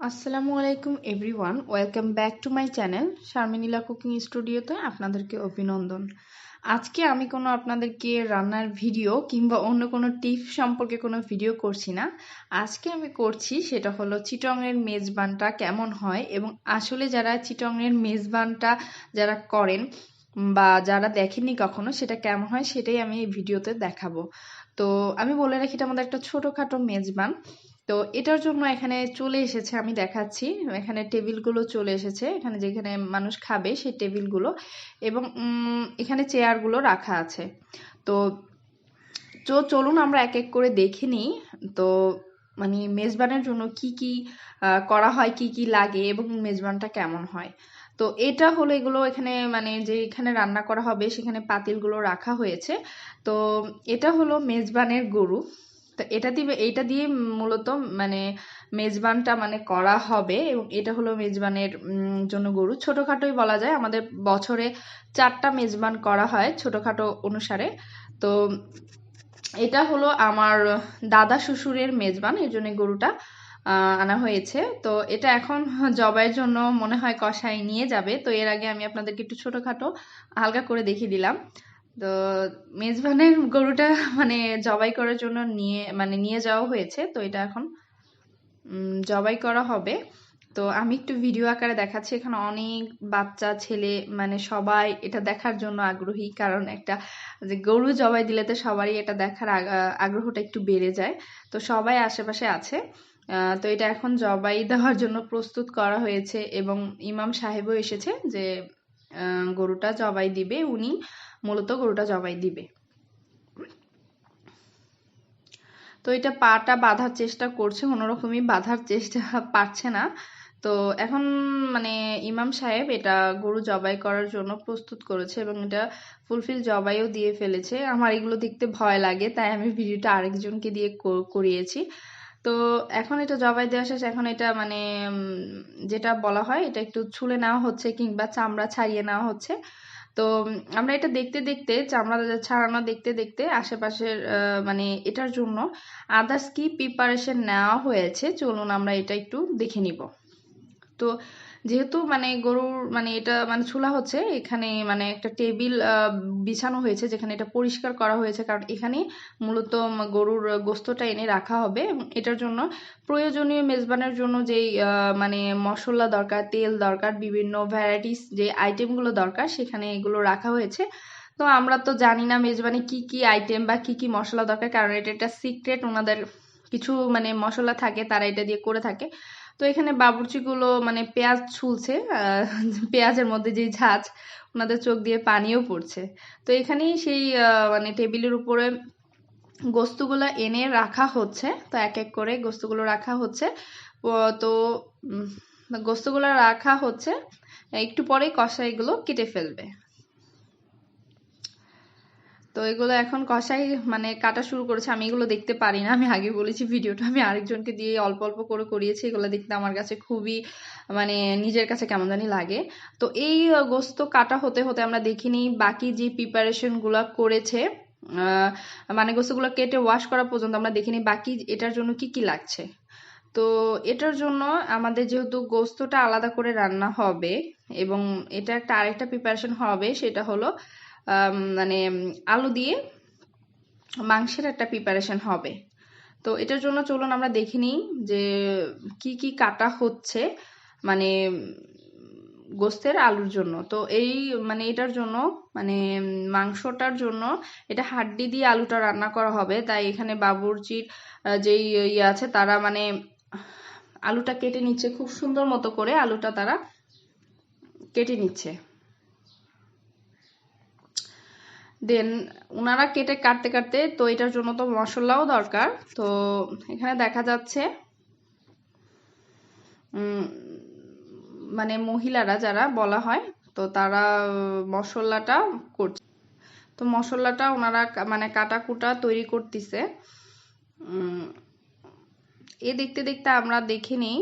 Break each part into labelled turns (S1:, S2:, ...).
S1: আসসালামু আলাইকুম everyone, welcome back to my channel Sharminila cooking স্টুডিওতে আপনাদেরকে অভিনন্দন। আজকে আমি কোনো আপনাদেরকে রান্নার ভিডিও কিংবা অন্য কোনো টিপস সম্পর্কে কোনো ভিডিও করছি না। আজকে আমি করছি সেটা হলো চিটংয়ের মেজবানটা কেমন হয়, এবং আসলে যারা চিটংয়ের মেজবানটা যারা করেন বা যারা দেখেননি কখনো সেটা কেমন হয় সেটাই আমি এই ভিডিওতে দেখাবো। তো আমি বলে রাখি, এটা আমাদের একটা ছোটোখাটো মেজবান। তো এটার জন্য এখানে চলে এসেছে, আমি দেখাচ্ছি, এখানে টেবিলগুলো চলে এসেছে, এখানে যেখানে মানুষ খাবে সেই টেবিলগুলো, এবং এখানে চেয়ারগুলো রাখা আছে। তো চলুন আমরা এক এক করে দেখে নিই। তো মানে মেজবানের জন্য কি কি করা হয়, কি কি লাগে, এবং মেজবানটা কেমন হয়। তো এটা হলো, এগুলো এখানে মানে যে এখানে রান্না করা হবে সেখানে পাতিলগুলো রাখা হয়েছে। তো এটা হলো মেজবানের গরু। তো এটা দিয়ে মূলত মানে মেজবানটা মানে করা হবে, এবং এটা হলো মেজবানের জন্য গরু। ছোটখাটোই বলা যায়, আমাদের বছরে 4টা মেজবান করা হয় ছোটখাটো অনুসারে। তো এটা হলো আমার দাদা শ্বশুরের মেজবান, এর জন্য গরুটা আনা হয়েছে। তো এটা এখন জবাইয়ের জন্য মনে হয় কসাই নিয়ে যাবে। তো এর আগে আমি আপনাদেরকে একটু ছোটখাটো হালকা করে দেখিয়ে দিলাম। তো মেজবানের গরুটা মানে জবাই করার জন্য নিয়ে যাওয়া হয়েছে। তো এটা এখন জবাই করা হবে। তো আমি একটু ভিডিও আকারে দেখাচ্ছি। এখানে অনেক বাচ্চা ছেলে মানে সবাই এটা দেখার জন্য আগ্রহী, কারণ একটা যে গরু জবাই দিলে তো সবারই এটা দেখার আগ্রহটা একটু বেড়ে যায়। তো সবাই আশেপাশে আছে। তো এটা এখন জবাই দেওয়ার জন্য প্রস্তুত করা হয়েছে, এবং ইমাম সাহেবও এসেছে যে গরুটা জবাই দিবে, উনি মূলত গরুটা জবাই দিবে। তো এটা পাটা বাঁধার চেষ্টা করছে, কোনোরকমই বাঁধার চেষ্টা পারছে না। তো এখন মানে ইমাম সাহেব এটা গরু জবাই করার জন্য প্রস্তুত করেছে, এবং এটা ফুলফিল জবাইও দিয়ে ফেলেছে। আমার এগুলো দেখতে ভয় লাগে, তাই আমি ভিডিওটা আরেকজনকে দিয়ে করিয়েছি। তো এখন এটা জবাই দেওয়া শেষ। এখন এটা মানে যেটা বলা হয়, এটা একটু ছুলে নেওয়া হচ্ছে কিংবা চামড়া ছাড়িয়ে নেওয়া হচ্ছে। তো আমরা এটা দেখতে দেখতে, চামড়া ছাড়ানো দেখতে দেখতে আশেপাশের মানে এটার জন্য আদার্স কি প্রিপারেশন নেওয়া হয়েছে চলুন আমরা এটা একটু দেখে নিব। তো যেহেতু মানে গরুর মানে এটা মানে ছুলা হচ্ছে, এখানে মানে একটা টেবিল বিছানো হয়েছে যেখানে এটা পরিষ্কার করা হয়েছে, কারণ এখানে মূলত গরুর গোস্তটা এনে রাখা হবে। এবং এটার জন্য প্রয়োজনীয় মেজবানের জন্য যেই মানে মশলা দরকার, তেল দরকার, বিভিন্ন ভ্যারাইটিস যে আইটেমগুলো দরকার সেখানে এগুলো রাখা হয়েছে। তো আমরা তো জানি না মেজবানে কি কি আইটেম বা কি কি মশলা দরকার, কারণ এটা একটা সিক্রেট, ওনাদের কিছু মানে মশলা থাকে তারা এটা দিয়ে করে থাকে। তো এখানে বাবুর্চিগুলো মানে পেঁয়াজ ছুলছে, পেঁয়াজের মধ্যে যে ঝাঁজ, ওনাদের চোখ দিয়ে পানিও পড়ছে। তো এখানেই সেই মানে টেবিলের উপরে গোস্তগুলো এনে রাখা হচ্ছে। তো এক এক করে গোস্তগুলো রাখা হচ্ছে। তো গোস্তগুলো রাখা হচ্ছে, একটু পরেই কষাইগুলো কেটে ফেলবে। তো এগুলো এখন কষাই মানে কাটা শুরু করেছে। আমি এগুলো দেখতে পারি না, আমি আগে বলেছি ভিডিওটা আমি আরেকজনকে দিয়ে অল্প অল্প করে করিয়েছি। এগুলো দেখতে আমার কাছে খুবই মানে নিজের কাছে কেমন জানি লাগে। তো এই গোস্ত কাটা হতে হতে আমরা দেখিনি বাকি যে প্রিপারেশন গুলা করেছে, মানে গোস্তগুলো কেটে ওয়াশ করা পর্যন্ত আমরা দেখিনি বাকি এটার জন্য কি কি লাগছে। তো এটার জন্য আমাদের যেহেতু গোস্তটা আলাদা করে রান্না হবে, এবং এটা একটা আরেকটা প্রিপারেশন হবে, সেটা হলো মানে আলু দিয়ে মাংসের একটা প্রিপারেশন হবে। তো এটার জন্য চলুন আমরা দেখে নিই যে কি কি কাটা হচ্ছে মানে গোস্তের আলুর জন্য। তো এই মানে এটার জন্য মানে মাংসটার জন্য এটা হাড্ডি দিয়ে আলুটা রান্না করা হবে, তাই এখানে বাবুর্চির যেই ইয়ে আছে তারা মানে আলুটা কেটে নিচ্ছে, খুব সুন্দর মতো করে আলুটা তারা কেটে নিচ্ছে। দেন ওনারা কাটতে কাটতে, তো এটার জন্য তো মশলাও দরকার। তো এখানে দেখা যাচ্ছে মানে মহিলারা যারা বলা হয়, তো তারা মশলাটা করছে। তো মশলাটা ওনারা মানে কাটাকুটা তৈরি করতেছে। এ দেখতে দেখতে আমরা দেখে নিই।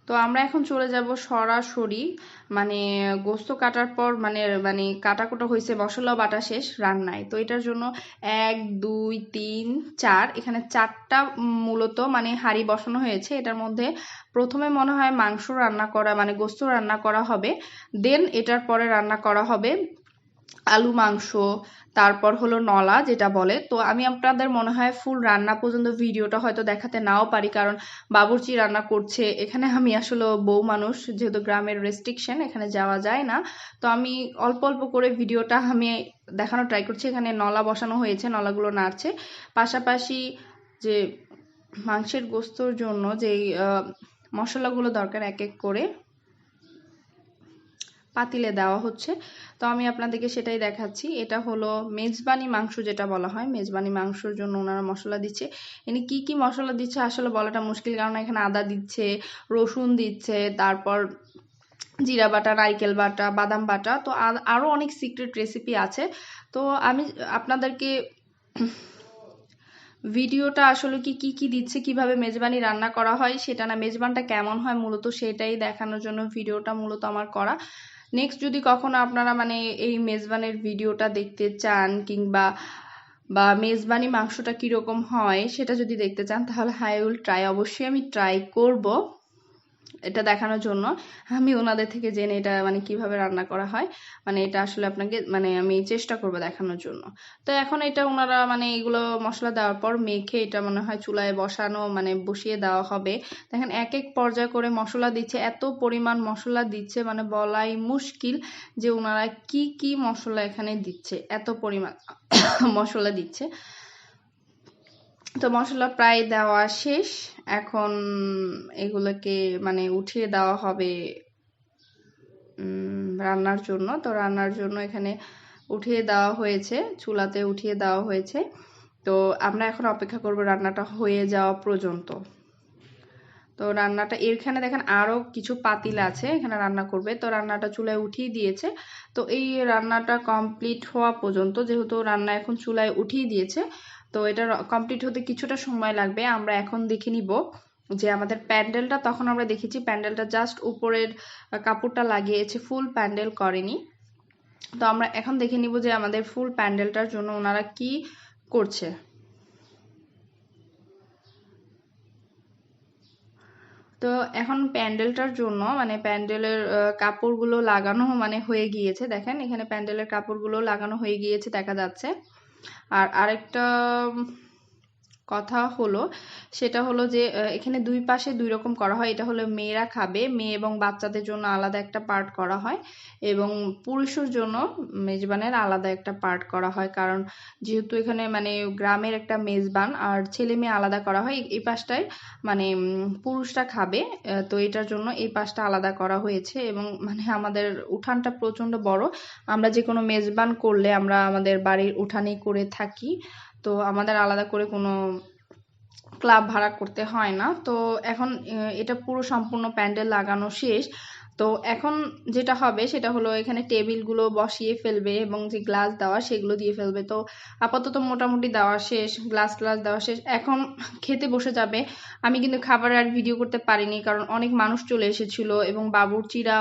S1: তো আমরা এখন চলে যাব সরাসরি মানে গোস্ত কাটার পর মানে মানে কাটাকুটা হয়েছে, মশলা বাটা শেষ, রান্নায়। তো এটার জন্য 1 2 3 4 এখানে 4টা মূলত মানে হাঁড়ি বসানো হয়েছে। এটার মধ্যে প্রথমে মনে হয় মাংস রান্না করা মানে গোস্ত রান্না করা হবে, দেন এটার পরে রান্না করা হবে আলু মাংস, তারপর হলো নলা যেটা বলে। তো আমি আপনাদের মনে হয় ফুল রান্না পর্যন্ত ভিডিওটা হয়তো দেখাতে নাও পারি, কারণ বাবুর্চি রান্না করছে এখানে। আমি আসলে বউ মানুষ, যেহেতু গ্রামের রেস্ট্রিকশন এখানে যাওয়া যায় না, তো আমি অল্প অল্প করে ভিডিওটা আমি দেখানোর ট্রাই করছি। এখানে নলা বসানো হয়েছে, নলাগুলো নাড়ছে। পাশাপাশি যে মাংসের গোস্তর জন্য যেই মশলাগুলো দরকার এক এক করে পাতিলে দেওয়া হচ্ছে। তো আমি আপনাদেরকে সেটাই দেখাচ্ছি। এটা হলো মেজবানি মাংস যেটা বলা হয়, মেজবানি মাংসর জন্য ওনারা মশলা দিচ্ছে। এখানে কি কি মশলা দিচ্ছে আসলে বলাটা মুশকিল, কারণ এখানে আদা দিচ্ছে, রসুন দিচ্ছে, তারপর জিরা বাটা, নারকেল বাটা, বাদাম বাটা, তো আরো অনেক সিক্রেট রেসিপি আছে। তো আমি আপনাদেরকে ভিডিওটা আসলে কি কি দিচ্ছে, কিভাবে মেজবানি রান্না করা হয় সেটা না, মেজবানটা কেমন হয় মূলত সেটাই দেখানোর জন্য ভিডিওটা মূলত আমার করা। নেক্সট যদি কখনো আপনারা মানে এই মেজবানের ভিডিওটা দেখতে চান, কিংবা বা মেজবানি মাংসটা কিরকম হয় সেটা যদি দেখতে চান, তাহলে আই উইল ট্রাই, অবশ্যই আমি ট্রাই করব এটা দেখানোর জন্য। আমি ওনাদের থেকে জেনে এটা মানে কিভাবে রান্না করা হয়, মানে এটা আসলে আপনাকে মানে আমি চেষ্টা করব দেখানোর জন্য। তো এখন এটা ওনারা মানে এগুলো মশলা দেওয়ার পর মেখে এটা মনে হয় চুলায় বসানো মানে বসিয়ে দেওয়া হবে। দেখেন এক এক পর্যায় করে মশলা দিচ্ছে, এত পরিমাণ মশলা দিচ্ছে মানে বলাই মুশকিল যে ওনারা কি কি মশলা এখানে দিচ্ছে, এত পরিমাণ মশলা দিচ্ছে। তো মশলা প্রায় দেওয়া শেষ, এখন এগুলোকে মানে উঠিয়ে দেওয়া হবে রান্নার জন্য। তো রান্নার জন্য এখানে উঠিয়ে দেওয়া হয়েছে, চুলাতে উঠিয়ে দেওয়া হয়েছে। তো আমরা এখন অপেক্ষা করব রান্নাটা হয়ে যাওয়া পর্যন্ত। তো রান্নাটা এখানে দেখেন আরো কিছু পাতিল আছে এখানে রান্না করবে, তো রান্নাটা চুলায় উঠিয়ে দিয়েছে। তো এই রান্নাটা কমপ্লিট হওয়া পর্যন্ত, যেহেতু রান্না এখন চুলায় উঠিয়ে দিয়েছে, তো এটা কমপ্লিট হতে কিছুটা সময় লাগবে। আমরা এখন দেখে নিব যে আমাদের প্যান্ডেলটা, তখন আমরা দেখেছি প্যান্ডেলটা জাস্ট উপরের কাপড়টা লাগিয়েছে, ফুল প্যান্ডেল করেনি। তো আমরা এখন দেখে নিব যে আমাদের ফুল প্যান্ডেলটার জন্য ওনারা কি করছে। তো এখন প্যান্ডেলটার জন্য মানে প্যান্ডেলের কাপড়গুলো লাগানো মানে হয়ে গিয়েছে, দেখেন এখানে প্যান্ডেলের কাপড়গুলো লাগানো হয়ে গিয়েছে দেখা যাচ্ছে। আর আরেকটা কথা হলো, সেটা হলো যে এখানে দুই পাশে দুই রকম করা হয়। এটা হলো মেয়েরা খাবে, মেয়ে এবং বাচ্চাদের জন্য আলাদা একটা পার্ট করা হয়, এবং পুরুষের জন্য মেজবানের আলাদা একটা পার্ট করা হয়। কারণ যেহেতু এখানে মানে গ্রামের একটা মেজবান, আর ছেলে মেয়ে আলাদা করা হয়। এই পাশটায় মানে পুরুষরা খাবে, তো এটার জন্য এই পাশটা আলাদা করা হয়েছে। এবং মানে আমাদের উঠানটা প্রচন্ড বড়, আমরা যে কোনো মেজবান করলে আমরা আমাদের বাড়ির উঠানেই করে থাকি, তো আমাদের আলাদা করে কোনো ক্লাব ভাড়া করতে হয় না। তো এখন এটা পুরো সম্পূর্ণ প্যান্ডেল লাগানো শেষ। তো এখন যেটা হবে সেটা হলো এখানে টেবিলগুলো বসিয়ে ফেলবে এবং যে গ্লাস দেওয়া সেগুলো দিয়ে ফেলবে। তো আপাতত মোটামুটি দেওয়া শেষ, গ্লাস দেওয়া শেষ, এখন খেতে বসে যাবে। আমি কিন্তু খাবার আর ভিডিও করতে পারিনি, কারণ অনেক মানুষ চলে এসেছিল এবং বাবুর্চিরা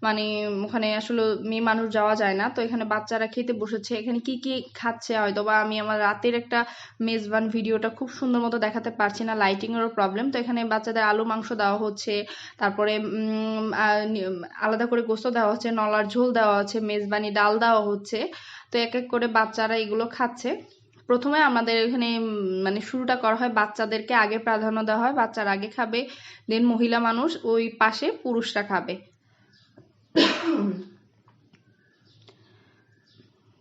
S1: মানে ওখানে আসলে মেয়ে মানুষ যাওয়া যায় না। তো এখানে বাচ্চারা খেতে বসেছে, এখানে কি কি খাচ্ছে হয়তো বা আমি আমার রাতের একটা মেজবান ভিডিওটা খুব সুন্দর মতো দেখাতে পারছি না, লাইটিং এরও প্রবলেম। তো এখানে বাচ্চাদের আলু মাংস দেওয়া হচ্ছে, তারপরে আলাদা করে গোস্ত দেওয়া হচ্ছে, নলার ঝোল দেওয়া হচ্ছে, মেজবানি ডাল দেওয়া হচ্ছে। তো এক এক করে বাচ্চারা এগুলো খাচ্ছে। প্রথমে আমাদের এখানে মানে শুরুটা করা হয়, বাচ্চাদেরকে আগে প্রাধান্য দেওয়া হয়, বাচ্চারা আগে খাবে, দেন মহিলা মানুষ, ওই পাশে পুরুষরা খাবে।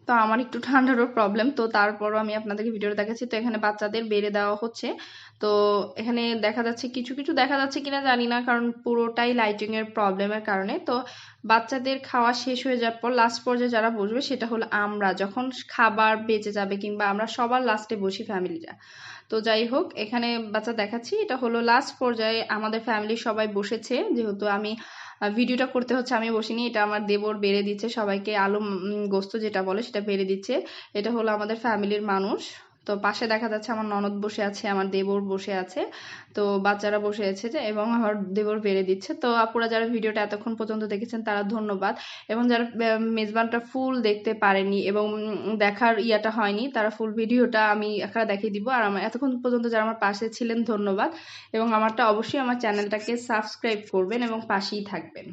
S1: তো আমার একটু ঠান্ডারও প্রবলেম, তো তারপরও আমি আপনাদেরকে ভিডিওটা দেখাচ্ছি। তো এখানে বাচ্চাদের বেড়ে দেওয়া হচ্ছে। তো এখানে দেখা যাচ্ছে কিছু কিছু দেখা যাচ্ছে কিনা জানি না, কারণ পুরোটাই লাইটিং এর প্রবলেমের কারণে। তো বাচ্চাদের খাওয়া শেষ হয়ে যাওয়ার পর লাস্ট পর্যায়ে যারা বসবে সেটা হলো আমরা, যখন খাবার বেঁচে যাবে কিংবা আমরা সবার লাস্টে বসি ফ্যামিলিটা। তো যাই হোক, এখানে বাচ্চা দেখাচ্ছি, এটা হলো লাস্ট পর্যায়ে আমাদের ফ্যামিলির সবাই বসেছে। যেহেতু আমি ভিডিওটা করতে হচ্ছে, আমি বসিনি, এটা আমার দেবর বেড়ে দিচ্ছে সবাইকে, আলু গোস্ত যেটা বলে সেটা বেড়ে দিচ্ছে। এটা হলো আমাদের ফ্যামিলির মানুষ। তো পাশে দেখা যাচ্ছে আমার ননদ বসে আছে, আমার দেবর বসে আছে, তো বাচ্চারা বসে আছে যে, এবং আমার দেবর বেড়ে দিচ্ছে। তো আপুরা যারা ভিডিওটা এতক্ষণ পর্যন্ত দেখেছেন তারা ধন্যবাদ, এবং যারা মেজবানটা ফুল দেখতে পারেনি এবং দেখার ইয়াটা হয়নি তারা ফুল ভিডিওটা আমি একটা দেখিয়ে দিব। আর আমার এতক্ষণ পর্যন্ত যারা আমার পাশে ছিলেন ধন্যবাদ, এবং আমারটা অবশ্যই আমার চ্যানেলটাকে সাবস্ক্রাইব করবেন এবং পাশেই থাকবেন।